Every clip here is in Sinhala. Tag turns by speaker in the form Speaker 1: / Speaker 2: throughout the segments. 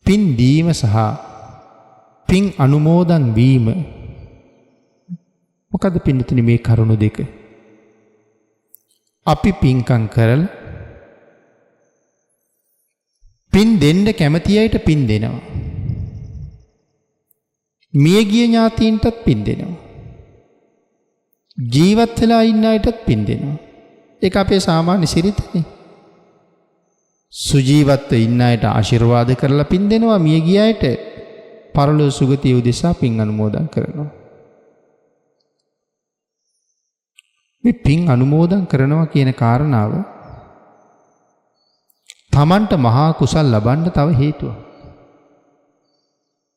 Speaker 1: පින් දීම සහ පින් අනුමෝදන් වීම මොකද පින්නතුනි මේ කරුණු දෙක? අපි පින්කම් කරලා පින් දෙන්න කැමති අයට පින් දෙනවා. මියගිය ඥාතීන්ටත් පින් දෙනවා. ජීවත් වෙලා ඉන්න අයටත් පින් දෙනවා. ඒක අපේ සාමාන්‍ය සිරිතනේ. සුජීවත්ව ඉන්න අයට ආශිර්වාද කරලා පින් දෙනවා. මියගිය අයට පරලෝ සුගතිය උදෙසා පින් අනුමෝදන් කරනවා. මේ පින් අනුමෝදන් කරනවා කියන කාරණාව තමන්ට මහා කුසල් ලබන්න තව හේතුවක්.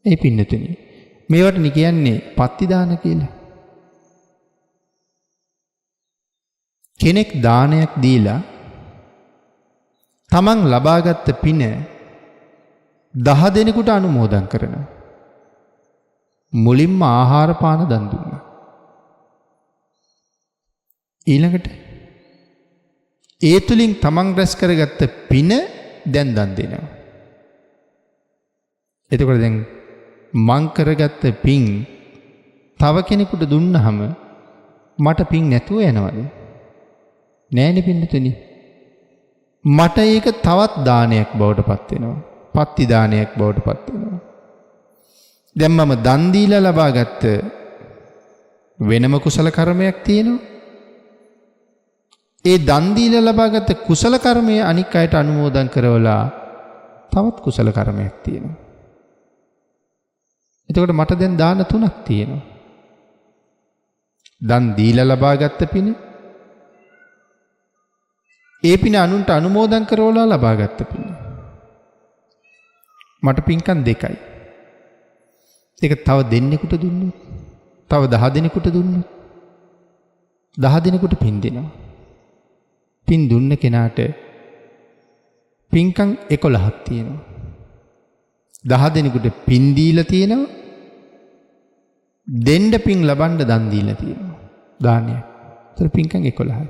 Speaker 1: ඒ පින්නතුනි මේවට කියන්නේ පත්තිදාන කියලා. කෙනෙක් දානයක් දීලා තමන් ලබාගත් පින 10 දෙනෙකුට අනුමෝදන් කරනවා. මුලින්ම ආහාර පාන දන් දුන්නා. ඊළඟට ඒ තුලින් තමන් රැස් කරගත්ත පින දැන් දන් දෙනවා. එතකොට දැන් මං කරගත්ත පින් තව කෙනෙකුට දුන්නහම මට පින් නැතුව යනවද? නෑනේ පින්නතුනි. මට ඒක තවත් දානයක් බවට පත් වෙනවා. පත්ති දානයක් බවට පත් වෙනවා. දැන් මම දන් දීලා ලබාගත්ත වෙනම කුසල කර්මයක් තියෙනවා. ඒ දන් දීලා ලබාගත්ත කුසල කර්මය අනික් අයට අනුමෝදන් කරවලා තවත් කුසල කර්මයක් තියෙනවා. එතකොට මට දැන් දාන 3ක් තියෙනවා. දන් දීලා ලබාගත්ත පින, ඒ පින අනුන්ට අනුමෝදන් කරවලා ලබාගත්ත පින. මට පින්කම් 2යි. ඒක තව දෙන්නෙකුට දුන්නොත්, තව 10 දෙනෙකුට දුන්නොත් 10 දෙනෙකුට පින් දෙනවා. පින් දුන්න කෙනාට පින්කම් 11ක් තියෙනවා. 10 දෙනෙකුට පින් දීලා තියෙනවා. දෙන්න පින් ලබන්න දන් දීලා තියෙනවා. දානයක්. ඒතර පින්කම් 11යි.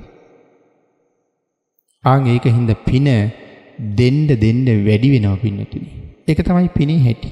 Speaker 1: ඒකින්ද පින දෙන්න වැඩි වෙනවා පින්නතුනි. ඒක තමයි පිනේ හැටි.